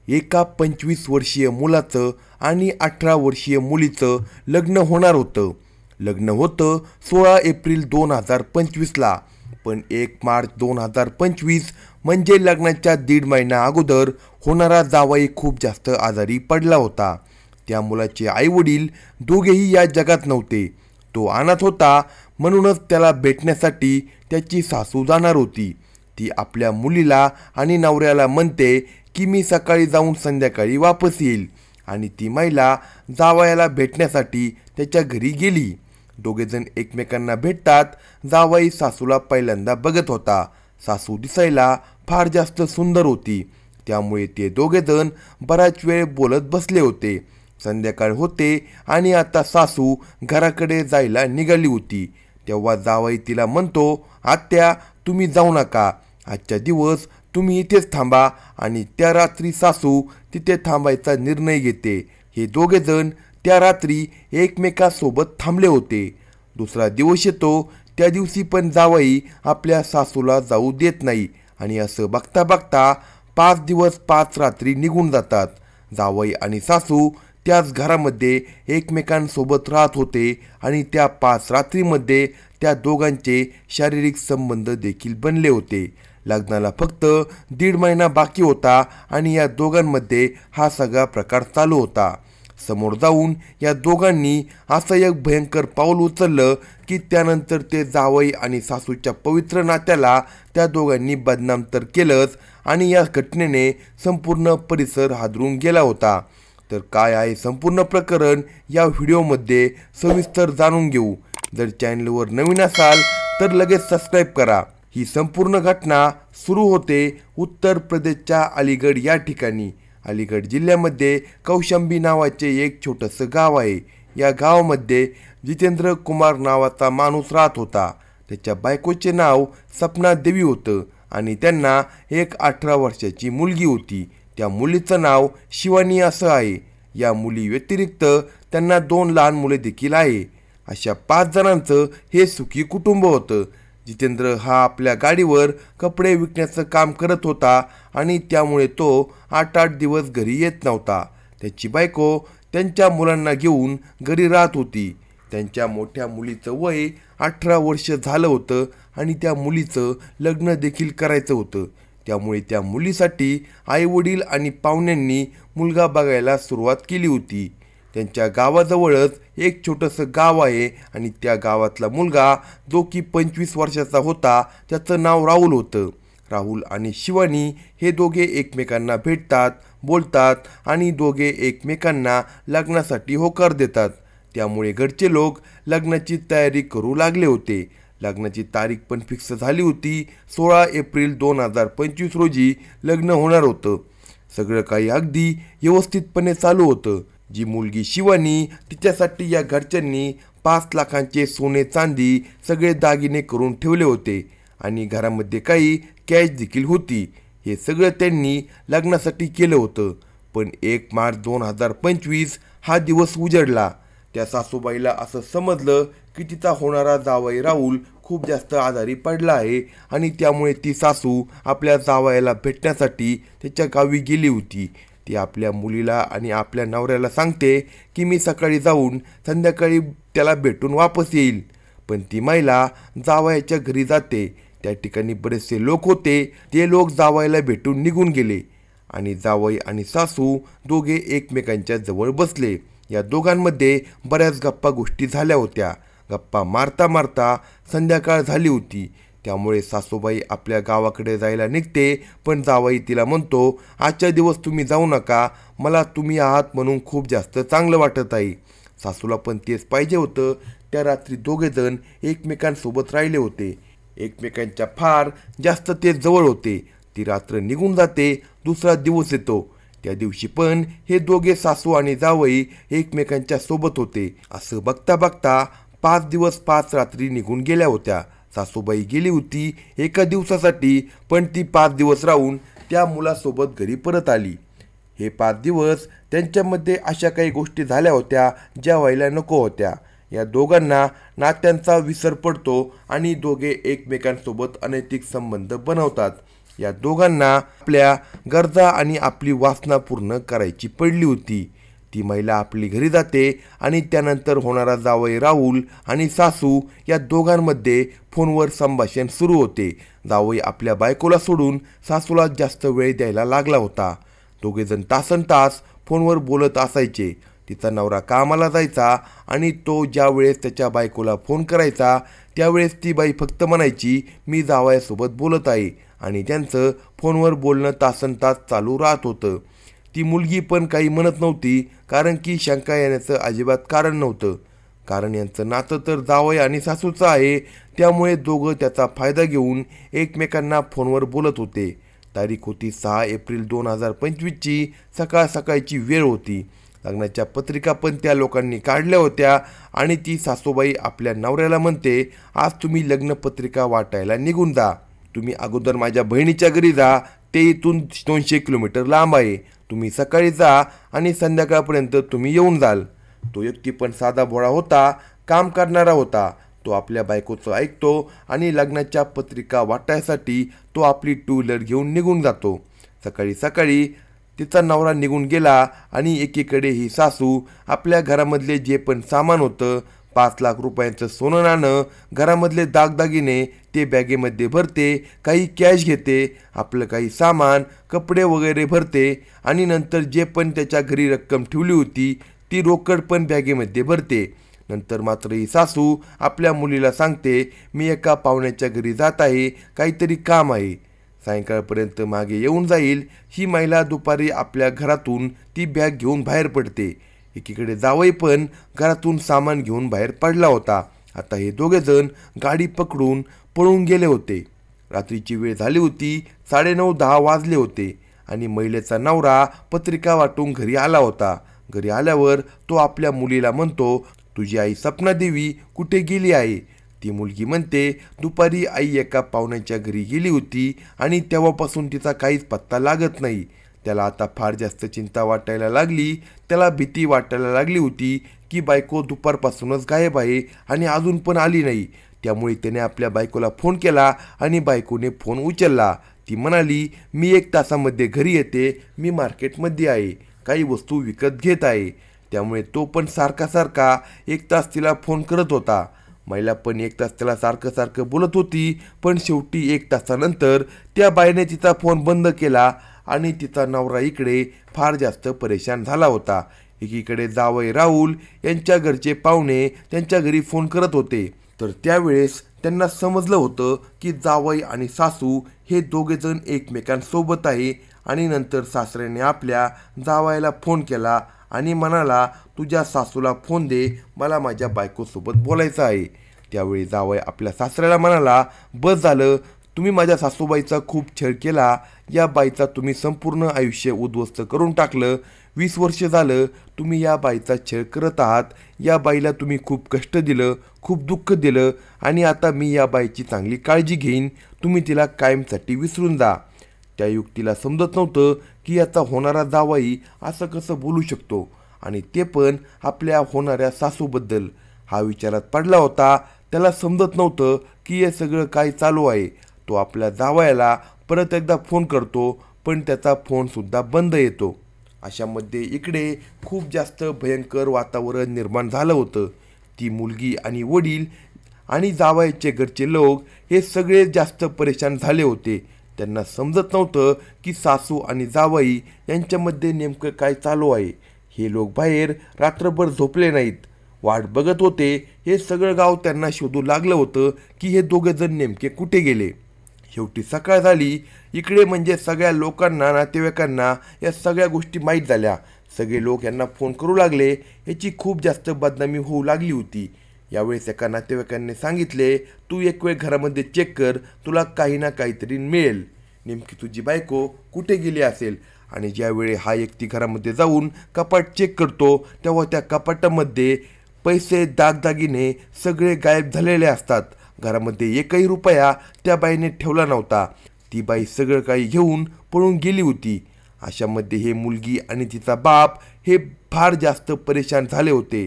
एका 25 वर्षीय मुलाचं आणि 18 वर्षीय मुलीचं लग्न होणार होतं. लग्न होतं 16 एप्रिल 2025ला, पण 1 मार्च 2025 म्हणजे लग्नाच्या 1.5 महिना अगोदर होणारा जावई खूप जास्त आजारी पडला होता. त्या मुलाचे आईवडील दोघेही या जगात नव्हते. तो अनाथ होता, म्हणूनच त्याला भेटण्यासाठी त्याची सासू जाणार होती. ती आपल्या मुलीला आणि नवऱ्याला म्हणते की मी सकाळी जाऊन संध्याकाळी वापस येईल, आणि ती महिला जावयाला भेटण्यासाठी त्याच्या घरी गेली. दोघेजण एकमेकांना भेटतात. जावई सासूला पहिल्यांदा बघत होता. सासू दिसायला फार जास्त सुंदर होती, त्यामुळे ते दोघेजण बराच वेळ बोलत बसले होते. संध्याकाळ होते आणि आता सासू घराकडे जायला निघाली होती. तेव्हा जावई तिला म्हणतो, आत्या तुम्ही जाऊ नका, आजच्या दिवस तुम्ही इथेच थांबा. आणि त्या रात्री सासू तिथे थांबायचा निर्णय घेते. हे दोघेजण त्या रात्री एकमेकांसोबत थांबले होते. दुसरा दिवस येतो. त्या दिवशी पण जावई आपल्या सासूला जाऊ देत नाही, आणि असं बघता बघता 5 दिवस 5 रात्री निघून जातात. जावई आणि सासू त्याच घरामध्ये एकमेकांसोबत राहत होते, आणि त्या 5 रात्रीमध्ये त्या दोघांचे शारीरिक संबंध देखील बनले होते. लग्नाला फक्त 1.5 महिना बाकी होता, आणि या दोघांमध्ये हा सगळा प्रकार चालू होता. समोर जाऊन या दोघांनी असं एक भयंकर पाऊल उचललं की त्यानंतर ते जावई आणि सासूच्या पवित्र नात्याला त्या दोघांनी बदनाम तर केलंच, आणि या घटनेने संपूर्ण परिसर हादरून गेला होता. तर काय आहे संपूर्ण प्रकरण या व्हिडिओमध्ये सविस्तर जाणून घेऊ. जर चॅनलवर नवीन असाल तर लगेच सबस्क्राईब करा. ही संपूर्ण घटना सुरू होते उत्तर प्रदेशच्या अलीगड या ठिकाणी. अलीगड जिल्ह्यामध्ये कौशांबी नावाचे एक छोटंसं गाव आहे. या गावामध्ये जितेंद्र कुमार नावाचा माणूस राहत होता. त्याच्या बायकोचे नाव सपना देवी होतं, आणि त्यांना एक 18 वर्षाची मुलगी होती. त्या मुलीचं नाव शिवानी असं आहे. या मुली व्यतिरिक्त त्यांना 2 लहान मुले देखील आहे. अशा 5 जणांचं हे सुखी कुटुंब होतं. जितेंद्र हा आपल्या गाडीवर कपडे विकण्याचं काम करत होता, आणि त्यामुळे तो 8-8 दिवस घरी येत नव्हता. त्याची बायको त्यांच्या मुलांना घेऊन घरी राहत होती. त्यांच्या मोठ्या मुलीचं वय 18 वर्ष झालं होतं, आणि त्या मुलीचं लग्न देखील करायचं होतं. त्यामुळे त्या मुलीसाठी आईवडील आणि पाहुण्यांनी मुलगा बघायला सुरुवात केली होती. त्यांच्या गावाजवळच एक छोटंसं गाव आहे, आणि त्या गावातला मुलगा जो की 25 वर्षाचा होता, त्याचं नाव राहुल होतं. राहुल आणि शिवानी हे दोघे एकमेकांना भेटतात, बोलतात, आणि दोघे एकमेकांना लग्नासाठी होकार देतात. त्यामुळे घरचे लोक लग्नाची तयारी करू लागले होते. लग्नाची तारीख पण फिक्स झाली होती. 16 एप्रिल 2025 रोजी लग्न होणार होतं. सगळं काही अगदी व्यवस्थितपणे चालू होतं. जी मुलगी शिवानी, तिच्यासाठी या घरच्यांनी 5 लाखांचे सोने चांदी सगळे दागिने करून ठेवले होते, आणि घरामध्ये काही कॅश देखील होती. हे सगळं त्यांनी लग्नासाठी केलं होतं. पण 1 मार्च 2025 हा दिवस उजडला. त्या सासूबाईला असं समजलं की तिचा होणारा जावई राहुल खूप जास्त आजारी पडला आहे, आणि त्यामुळे ती सासू आपल्या जावयाला भेटण्यासाठी त्याच्या गावी गेली होती. ती आपल्या मुलीला आणि आपल्या नवऱ्याला सांगते की मी सकाळी जाऊन संध्याकाळी त्याला भेटून वापस येईल. पण ती महिला जावयाच्या घरी जाते. त्या ठिकाणी बरेचसे लोक होते. ते लोक जावयाला भेटून निघून गेले, आणि जावई आणि सासू दोघे एकमेकांच्या जवळ बसले. या दोघांमध्ये बऱ्याच गप्पा गोष्टी झाल्या होत्या. गप्पा मारता मारता संध्याकाळ झाली होती. त्यामुळे सासूबाई आपल्या गावाकडे जायला निघते, पण जावई तिला म्हणतो, आजच्या दिवस तुम्ही जाऊ नका, मला तुम्ही आहात म्हणून खूप जास्त चांगलं वाटत आहे. सासूला पण तेच पाहिजे होतं. त्या रात्री दोघेजण एकमेकांसोबत राहिले होते. एकमेकांच्या फार जास्त ते जवळ होते. ती रात्र निघून जाते. दुसरा दिवस येतो. त्या दिवशी पण हे दोघे सासू आणि जावई एकमेकांच्या सोबत होते. असं बघता बघता 5 दिवस 5 रात्री निघून गेल्या होत्या. सासूबाई गेली होती एका दिवसासाठी, पण ती 5 दिवस राहून त्या मुलासोबत घरी परत आली. हे 5 दिवस त्यांच्यामध्ये अशा काही गोष्टी झाल्या होत्या ज्या व्हायला नको होत्या. या दोघांना नात्यांचा विसर पडतो, आणि दोघे एकमेकांसोबत अनैतिक संबंध बनवतात. या दोघांना आपल्या गरजा आणि आपली वासना पूर्ण करायची पडली होती. ती महिला आपली घरी जाते आणि त्यानंतर होणारा जावई राहुल आणि सासू या दोघांमध्ये फोनवर संभाषण सुरू होते. जावई आपल्या बायकोला सोडून सासूला जास्त वेळ द्यायला लागला होता. दोघेजण तासनतास फोनवर बोलत असायचे. तिचा नवरा कामाला जायचा आणि तो ज्या वेळेस त्याच्या बायकोला फोन करायचा त्यावेळेस ती बाई फक्त म्हणायची, मी जावयासोबत बोलत आहे, आणि त्यांचं फोनवर बोलणं तासनतास चालू राहत होतं. ती मुलगी पण काही म्हणत नव्हती, कारण की शंका येण्याचं अजिबात कारण नव्हतं. कारण यांचं नातं तर जावई आणि सासूचं आहे, त्यामुळे दोघं त्याचा फायदा घेऊन एकमेकांना फोनवर बोलत होते. तारीख होती 6 एप्रिल 2025ची. सकाळ सकाळची वेळ होती. लग्नाच्या पत्रिका पण त्या लोकांनी काढल्या होत्या आणि ती सासूबाई आपल्या नवऱ्याला म्हणते, आज तुम्ही लग्नपत्रिका वाटायला निघून जा. तुम्ही अगोदर माझ्या बहिणीच्या घरी जा, ते इथून 200 किलोमीटर लांब आहे. तुम्ही सकाळी जा आणि संध्याकाळपर्यंत तुम्ही येऊन जाल. तो व्यक्ती पण साधा भोळा होता, काम करणारा होता. तो आपल्या बायकोचं ऐकतो आणि लग्नाच्या पत्रिका वाटायसाठी तो आपली टू व्हीलर घेऊन निघून जातो. सकाळी सकाळी तिचा नवरा निघून गेला आणि एकीकडे ही सासू आपल्या घरामधले जे पण सामान होतं, 5 लाख रुपयांचं सोनं नाणं, घरामधले दागदागिने ते बॅगेमध्ये भरते, काही कॅश घेते, आपलं काही सामान कपडे वगैरे भरते आणि नंतर जे पण त्याच्या घरी रक्कम ठेवली होती ती रोकड पण बॅगेमध्ये भरते. नंतर मात्र ही सासू आपल्या मुलीला सांगते, मी एका पाहुण्याच्या घरी जात आहे, काहीतरी काम आहे, सायंकाळपर्यंत मागे येऊन जाईल. ही महिला दुपारी आपल्या घरातून ती बॅग घेऊन बाहेर पडते. एकीकडे जावई पण घरातून सामान घेऊन बाहेर पडला होता. आता हे दोघेजण गाडी पकडून पळून गेले होते. रात्रीची वेळ झाली होती, 9:30-10 वाजले होते आणि महिलेचा नवरा पत्रिका वाटून घरी आला होता. घरी आल्यावर तो आपल्या मुलीला म्हणतो, तुझी आई सपनादेवी कुठे गेली आहे? ती मुलगी म्हणते, दुपारी आई एका पाहुण्याच्या घरी गेली होती आणि तेव्हापासून तिचा काहीच पत्ता लागत नाही. त्याला आता फार जास्त चिंता वाटायला लागली. त्याला भीती वाटायला लागली होती की बायको दुपारपासूनच गायब आहे आणि अजून पण आली नाही. त्यामुळे त्याने आपल्या बायकोला फोन केला आणि बायकोने फोन उचलला. ती म्हणाली, मी 1 तासामध्ये घरी येते, मी मार्केटमध्ये आहे, काही वस्तू विकत घेत आहे. त्यामुळे तो पण सारखा 1 तास तिला फोन करत होता. महिला पण 1 तास त्याला सारखं बोलत होती. पण शेवटी 1 तासानंतर त्या बाईने तिचा फोन बंद केला आणि तिचा नवरा इकडे फार जास्त परेशान झाला होता. एकीकडे जावई राहुल यांच्या घरचे पाहुणे त्यांच्या घरी फोन करत होते. तर त्यावेळेस त्यांना समजलं होतं की जावई आणि सासू हे दोघेजण एकमेकांसोबत आहे. आणि नंतर सासऱ्याने आपल्या जावयाला फोन केला आणि म्हणाला, तुझ्या सासूला फोन दे, मला माझ्या बायकोसोबत बोलायचं आहे. त्यावेळी जावई आपल्या सासऱ्याला म्हणाला, बस झालं, तुम्ही माझ्या सासूबाईचा खूप छळ केला. या बाईचा तुम्ही संपूर्ण आयुष्य उद्ध्वस्त करून टाकलं. 20 वर्ष झालं तुम्ही या बाईचा छळ करत आहात. या बाईला तुम्ही खूप कष्ट दिलं, खूप दुःख दिलं आणि आता मी या बाईची चांगली काळजी घेईन. तुम्ही तिला कायमसाठी विसरून जा. त्या युक्तीला समजत नव्हतं की याचा होणारा जावई असं कसं बोलू शकतो, आणि ते पण आपल्या होणाऱ्या सासूबद्दल. हा विचारात पडला होता. त्याला समजत नव्हतं की हे सगळं काय चालू आहे. तो आपल्या जावयाला परत एकदा फोन करतो, पण त्याचा फोनसुद्धा बंद येतो. अशामध्ये इकडे खूप जास्त भयंकर वातावरण निर्माण झालं होतं. ती मुलगी आणि वडील आणि जावयाचे घरचे लोक हे सगळे जास्त परेशान झाले होते. त्यांना समजत नव्हतं की सासू आणि जावई यांच्यामध्ये नेमकं काय चालू आहे. हे लोक बाहेर रात्रभर झोपले नाहीत, वाट बघत होते. हे सगळं गाव त्यांना शोधू लागलं होतं की हे दोघेजण नेमके कुठे गेले. शेवटी सकाळ झाली. इकडे म्हणजे सगळ्या लोकांना, नातेवाईकांना या सगळ्या गोष्टी माहीत झाल्या. सगळे लोक यांना फोन करू लागले. याची खूप जास्त बदनामी होऊ लागली होती. यावेळेस एका नातेवाईकांनी सांगितले, तू एक वेळ घरामध्ये चेक कर, तुला काही ना काहीतरी मिळेल. नेमकी तुझी बायको कुठे गेली असेल. आणि ज्यावेळी हा व्यक्ती घरामध्ये जाऊन कपाट चेक करतो तेव्हा त्या कपाटामध्ये पैसे, दागदागिने सगळे गायब झालेले असतात. घरामध्ये 1ही रुपया त्या बाईने ठेवला नव्हता. ती बाई सगळं काही घेऊन पळून गेली होती. अशामध्ये हे मुलगी आणि तिचा बाप हे फार जास्त परेशान झाले होते.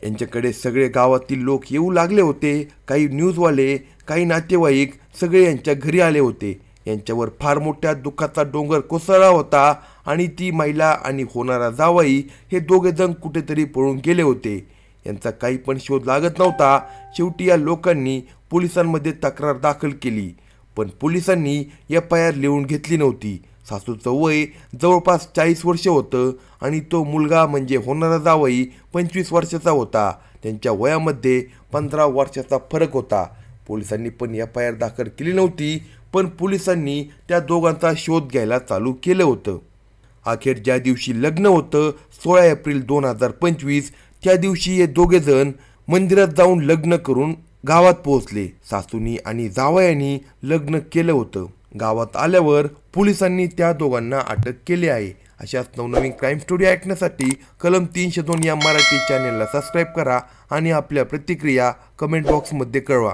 यांच्याकडे सगळे गावातील लोक येऊ लागले होते. काही न्यूजवाले, काही नातेवाईक सगळे यांच्या घरी आले होते. यांच्यावर फार मोठ्या दुःखाचा डोंगर कोसळला होता आणि ती महिला आणि होणारा जावई हे दोघेजण कुठेतरी पळून गेले होते. यांचा काही पण शोध लागत नव्हता. शेवटी या लोकांनी पोलिसांमध्ये तक्रार दाखल केली, पण पोलिसांनी FIR लिहून घेतली नव्हती. सासूचं वय जवळपास 40 वर्ष होतं आणि तो मुलगा म्हणजे होणारा जावई 25 वर्षाचा होता. त्यांच्या वयामध्ये 15 वर्षाचा फरक होता. पोलिसांनी पण FIR दाखल केली नव्हती, पण पोलिसांनी त्या दोघांचा शोध घ्यायला चालू केलं होतं. अखेर ज्या दिवशी लग्न होतं 16 एप्रिल 2025, त्या दिवशी हे दोघेजण मंदिरात जाऊन लग्न करून गावात पोहोचले. सासूनी आणि जावयानी लग्न केलं होतं. गावात आल्यावर पोलिसांनी त्या दोघांना अटक केली आहे. अशाच नवनवीन क्राईम स्टोरी ऐकण्यासाठी कलम 302 या मराठी चॅनेलला सबस्क्राईब करा आणि आपल्या प्रतिक्रिया कमेंट बॉक्समध्ये कळवा.